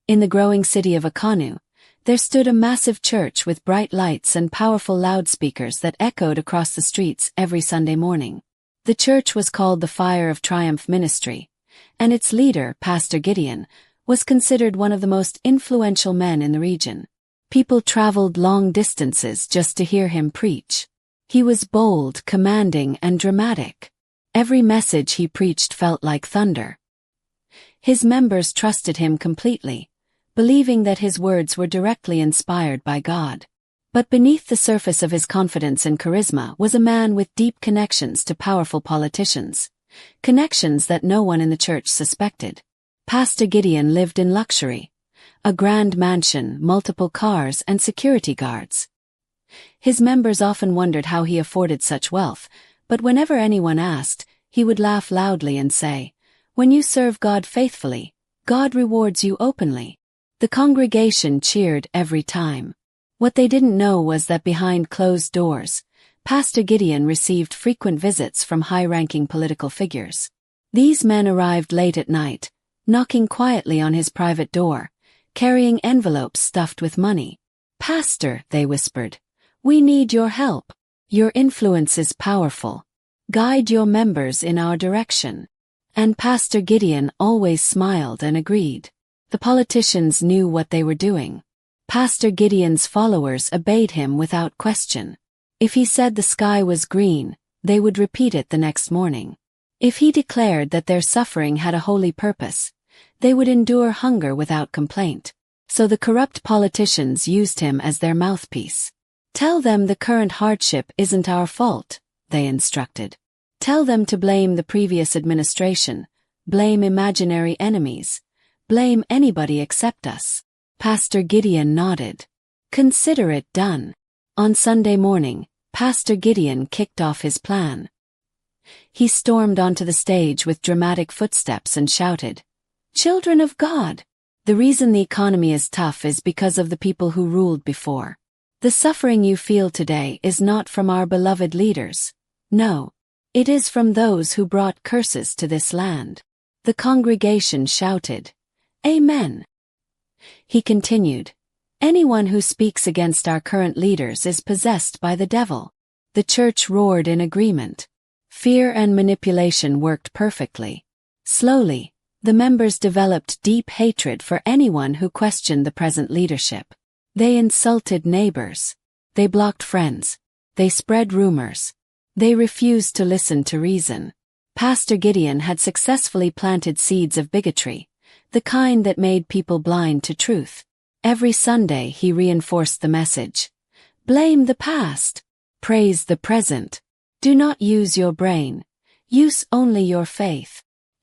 In the growing city of Akanu, there stood a massive church with bright lights and powerful loudspeakers that echoed across the streets every Sunday morning. The church was called the Fire of Triumph Ministry, and its leader, Pastor Gideon, was considered one of the most influential men in the region. People traveled long distances just to hear him preach. He was bold, commanding, and dramatic. Every message he preached felt like thunder. His members trusted him completely, believing that his words were directly inspired by God. But beneath the surface of his confidence and charisma was a man with deep connections to powerful politicians, connections that no one in the church suspected. Pastor Gideon lived in luxury, a grand mansion, multiple cars, and security guards. His members often wondered how he afforded such wealth, but whenever anyone asked, he would laugh loudly and say, "When you serve God faithfully, God rewards you openly." The congregation cheered every time. What they didn't know was that behind closed doors, Pastor Gideon received frequent visits from high-ranking political figures. These men arrived late at night, knocking quietly on his private door, carrying envelopes stuffed with money. "Pastor," they whispered, "we need your help. Your influence is powerful. Guide your members in our direction." And Pastor Gideon always smiled and agreed. The politicians knew what they were doing. Pastor Gideon's followers obeyed him without question. If he said the sky was green, they would repeat it the next morning. If he declared that their suffering had a holy purpose, they would endure hunger without complaint. So the corrupt politicians used him as their mouthpiece. "Tell them the current hardship isn't our fault," they instructed. "Tell them to blame the previous administration, blame imaginary enemies, blame anybody except us." Pastor Gideon nodded. "Consider it done." On Sunday morning, Pastor Gideon kicked off his plan. He stormed onto the stage with dramatic footsteps and shouted, "Children of God! The reason the economy is tough is because of the people who ruled before. The suffering you feel today is not from our beloved leaders. No, it is from those who brought curses to this land." The congregation shouted, "Amen." He continued, "Anyone who speaks against our current leaders is possessed by the devil." The church roared in agreement. Fear and manipulation worked perfectly. Slowly, the members developed deep hatred for anyone who questioned the present leadership. They insulted neighbors. They blocked friends. They spread rumors. They refused to listen to reason. Pastor Gideon had successfully planted seeds of bigotry, the kind that made people blind to truth. Every Sunday he reinforced the message. Blame the past. Praise the present. Do not use your brain. Use only your faith.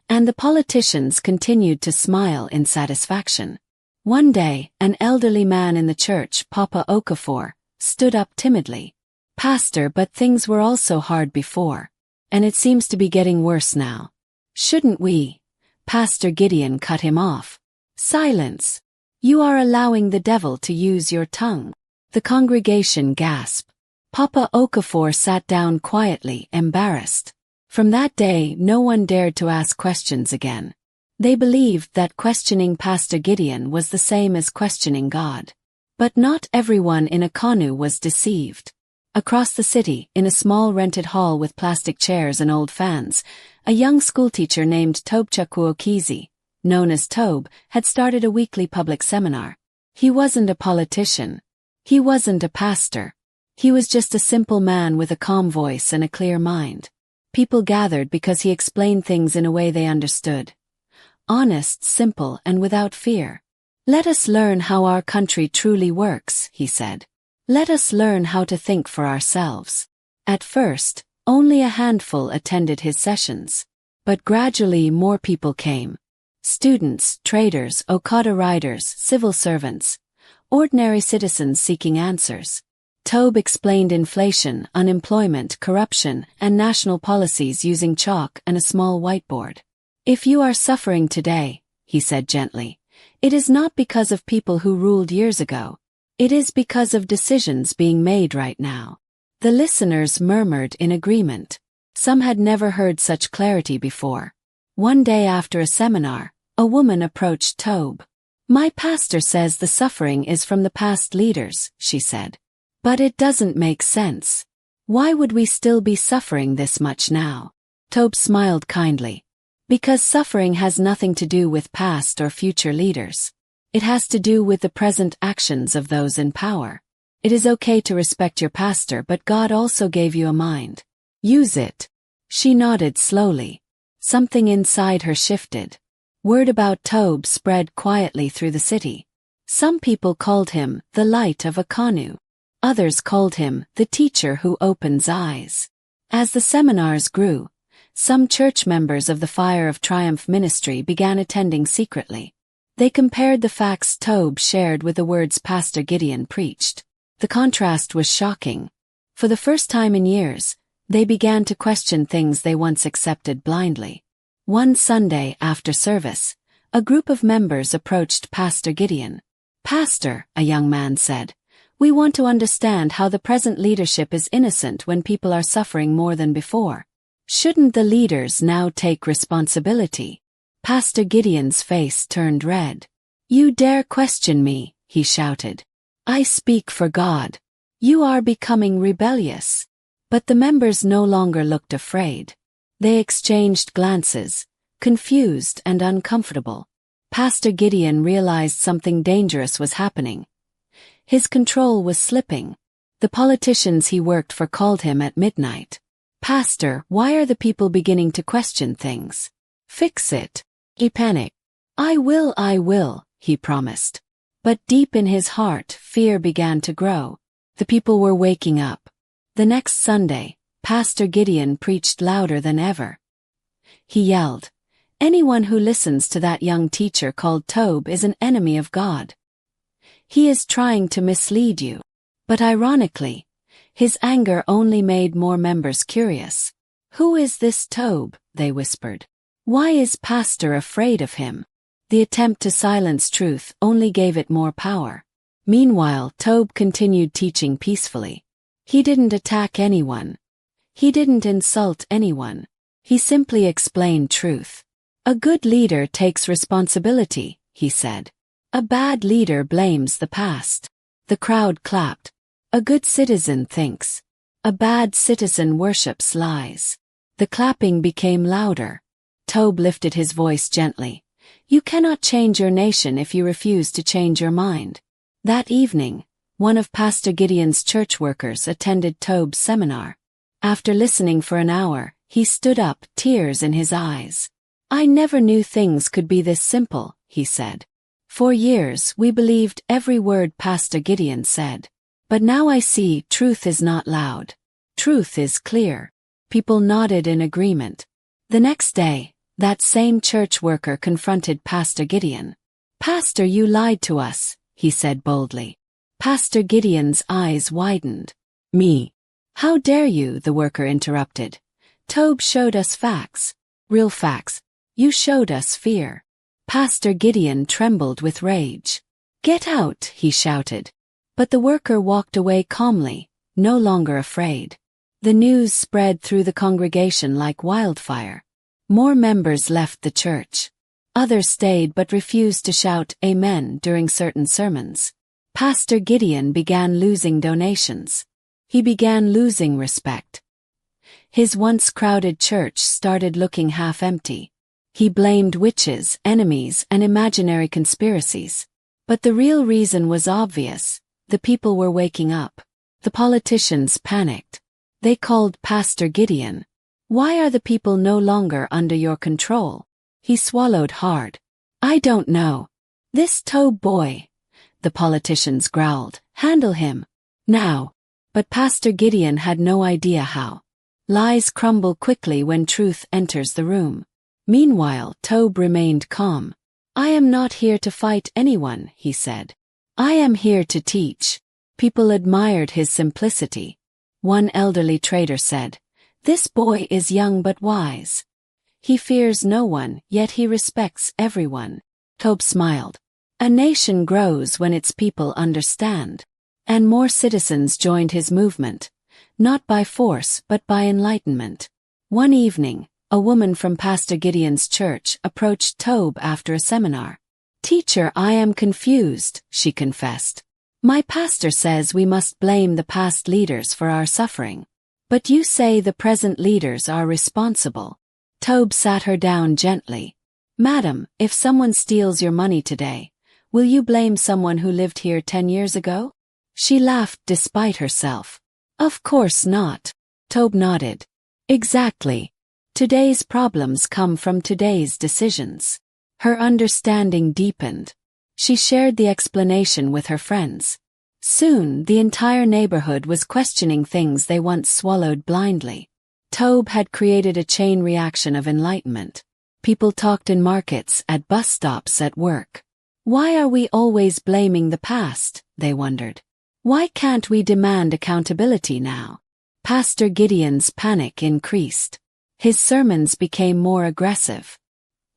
And the politicians continued to smile in satisfaction. One day, an elderly man in the church, Papa Okafor, stood up timidly. "Pastor, but things were also hard before. And it seems to be getting worse now. Shouldn't we?" Pastor Gideon cut him off. "Silence. You are allowing the devil to use your tongue." The congregation gasped. Papa Okafor sat down quietly, embarrassed. From that day, no one dared to ask questions again. They believed that questioning Pastor Gideon was the same as questioning God. But not everyone in Akanu was deceived. Across the city, in a small rented hall with plastic chairs and old fans, a young schoolteacher named Tobchakuokizi, known as Tobe, had started a weekly public seminar. He wasn't a politician. He wasn't a pastor. He was just a simple man with a calm voice and a clear mind. People gathered because he explained things in a way they understood. Honest, simple, and without fear. "Let us learn how our country truly works," he said. "Let us learn how to think for ourselves." At first, only a handful attended his sessions. But gradually more people came. Students, traders, Okada riders, civil servants, ordinary citizens seeking answers. Tobe explained inflation, unemployment, corruption, and national policies using chalk and a small whiteboard. "If you are suffering today," he said gently, "it is not because of people who ruled years ago. It is because of decisions being made right now." The listeners murmured in agreement. Some had never heard such clarity before. One day after a seminar, a woman approached Tobe. My pastor says the suffering is from the past leaders, she said. But it doesn't make sense. Why would we still be suffering this much now? Tob smiled kindly. Because suffering has nothing to do with past or future leaders. It has to do with the present actions of those in power. It is okay to respect your pastor, but God also gave you a mind. Use it. She nodded slowly. Something inside her shifted. Word about Tob spread quietly through the city. Some people called him the light of Akanu. Others called him the teacher who opens eyes. As the seminars grew, some church members of the Fire of Triumph ministry began attending secretly. They compared the facts Tob shared with the words Pastor Gideon preached. The contrast was shocking. For the first time in years, they began to question things they once accepted blindly. One Sunday after service, a group of members approached Pastor Gideon. "Pastor," a young man said, "we want to understand how the present leadership is innocent when people are suffering more than before. Shouldn't the leaders now take responsibility?" Pastor Gideon's face turned red. "You dare question me," he shouted. "I speak for God. You are becoming rebellious." But the members no longer looked afraid. They exchanged glances, confused and uncomfortable. Pastor Gideon realized something dangerous was happening. His control was slipping. The politicians he worked for called him at midnight. "Pastor, why are the people beginning to question things? Fix it." He panicked. I will, he promised. But deep in his heart, fear began to grow. The people were waking up. The next Sunday, Pastor Gideon preached louder than ever. He yelled, "Anyone who listens to that young teacher called Tob is an enemy of God. He is trying to mislead you." But ironically, his anger only made more members curious. "Who is this Tob?" they whispered. "Why is Pastor afraid of him?" The attempt to silence truth only gave it more power. Meanwhile, Tob continued teaching peacefully. He didn't attack anyone. He didn't insult anyone. He simply explained truth. "A good leader takes responsibility," he said. "A bad leader blames the past." The crowd clapped. "A good citizen thinks. A bad citizen worships lies." The clapping became louder. Tob lifted his voice gently. "You cannot change your nation if you refuse to change your mind." That evening, one of Pastor Gideon's church workers attended Tob's seminar. After listening for an hour, he stood up, tears in his eyes. "I never knew things could be this simple," he said. "For years we believed every word Pastor Gideon said. But now I see truth is not loud. Truth is clear." People nodded in agreement. The next day, that same church worker confronted Pastor Gideon. "Pastor, you lied to us," he said boldly. Pastor Gideon's eyes widened. "Me? How dare you?" the worker interrupted. "Tob showed us facts. Real facts. You showed us fear." Pastor Gideon trembled with rage. "Get out," he shouted. But the worker walked away calmly, no longer afraid. The news spread through the congregation like wildfire. More members left the church. Others stayed but refused to shout "Amen" during certain sermons. Pastor Gideon began losing donations. He began losing respect. His once crowded church started looking half empty. He blamed witches, enemies, and imaginary conspiracies. But the real reason was obvious. The people were waking up. The politicians panicked. They called Pastor Gideon. "Why are the people no longer under your control?" He swallowed hard. "I don't know. This Tob boy," the politicians growled. "Handle him. Now." But Pastor Gideon had no idea how. Lies crumble quickly when truth enters the room. Meanwhile, Tob remained calm. "I am not here to fight anyone," he said. "I am here to teach." People admired his simplicity. One elderly trader said, "This boy is young but wise. He fears no one, yet he respects everyone." Tob smiled. "A nation grows when its people understand." And more citizens joined his movement, not by force but by enlightenment. One evening, a woman from Pastor Gideon's church approached Tob after a seminar. "Teacher, I am confused," she confessed. "My pastor says we must blame the past leaders for our suffering. But you say the present leaders are responsible." Tob sat her down gently. "Madam, if someone steals your money today, will you blame someone who lived here 10 years ago?" She laughed despite herself. "Of course not." Tob nodded. "Exactly. Today's problems come from today's decisions." Her understanding deepened. She shared the explanation with her friends. Soon, the entire neighborhood was questioning things they once swallowed blindly. Tob had created a chain reaction of enlightenment. People talked in markets, at bus stops, at work. Why are we always blaming the past, they wondered. Why can't we demand accountability now? Pastor Gideon's panic increased. His sermons became more aggressive.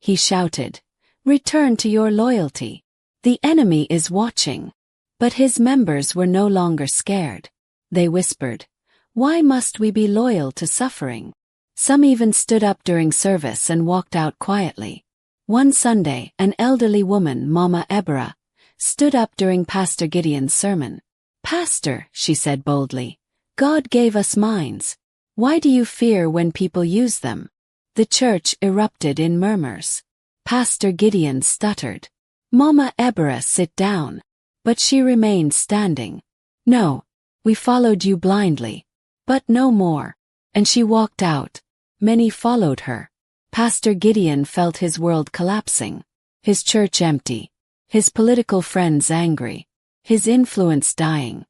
He shouted, "Return to your loyalty. The enemy is watching." But his members were no longer scared. They whispered, "Why must we be loyal to suffering?" Some even stood up during service and walked out quietly. One Sunday, an elderly woman, Mama Ebra, stood up during Pastor Gideon's sermon. "Pastor," she said boldly, "God gave us minds. Why do you fear when people use them?" The church erupted in murmurs. Pastor Gideon stuttered. "Mama Ebra, sit down." But she remained standing. "No, we followed you blindly. But no more." And she walked out. Many followed her. Pastor Gideon felt his world collapsing. His church empty. His political friends angry. His influence dying.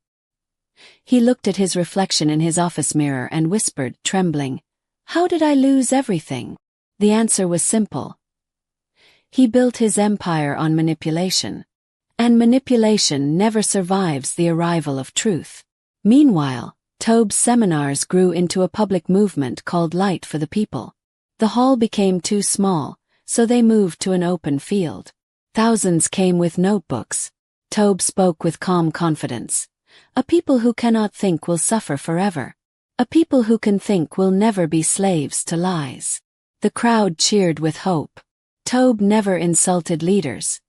He looked at his reflection in his office mirror and whispered, trembling, "How did I lose everything?" The answer was simple. He built his empire on manipulation. And manipulation never survives the arrival of truth. Meanwhile, Tob's seminars grew into a public movement called Light for the People. The hall became too small, so they moved to an open field. Thousands came with notebooks. Tob spoke with calm confidence. "A people who cannot think will suffer forever. A people who can think will never be slaves to lies." The crowd cheered with hope. Tob never insulted leaders.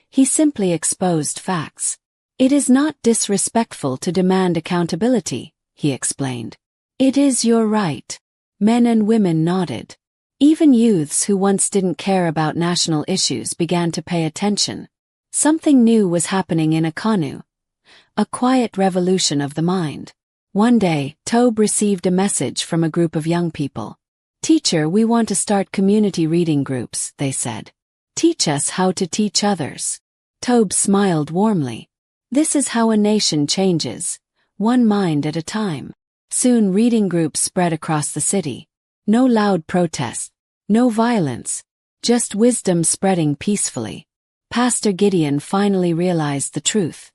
He simply exposed facts. "It is not disrespectful to demand accountability," he explained. "It is your right." Men and women nodded. Even youths who once didn't care about national issues began to pay attention. Something new was happening in Akanu. A quiet revolution of the mind. One day, Tob received a message from a group of young people. "Teacher, we want to start community reading groups," they said. "Teach us how to teach others." Tob smiled warmly. This is how a nation changes, one mind at a time. Soon reading groups spread across the city. No loud protests, no violence, just wisdom spreading peacefully. Pastor Gideon finally realized the truth.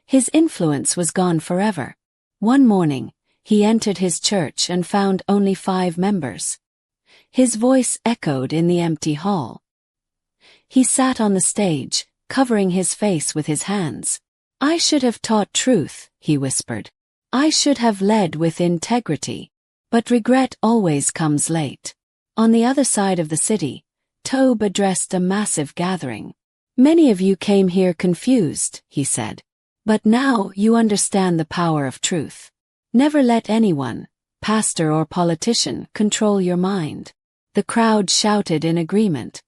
His influence was gone forever. One morning, he entered his church and found only 5 members. His voice echoed in the empty hall. He sat on the stage, covering his face with his hands. "I should have taught truth," he whispered. "I should have led with integrity. But regret always comes late." On the other side of the city, Tob addressed a massive gathering. "Many of you came here confused," he said. "But now you understand the power of truth. Never let anyone, pastor or politician, control your mind." The crowd shouted in agreement.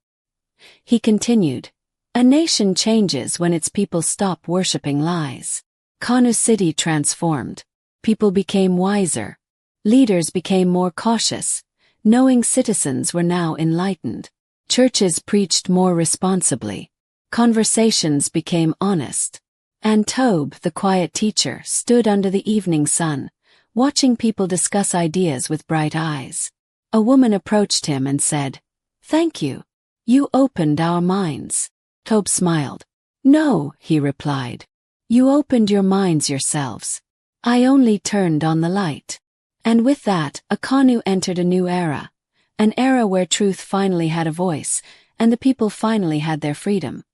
He continued, "A nation changes when its people stop worshipping lies." Kanu City transformed. People became wiser. Leaders became more cautious. Knowing citizens were now enlightened. Churches preached more responsibly. Conversations became honest. And Tob, the quiet teacher, stood under the evening sun, watching people discuss ideas with bright eyes. A woman approached him and said, "Thank you. You opened our minds." Tob smiled. "No," he replied. "You opened your minds yourselves. I only turned on the light." And with that, Akanu entered a new era. An era where truth finally had a voice, and the people finally had their freedom.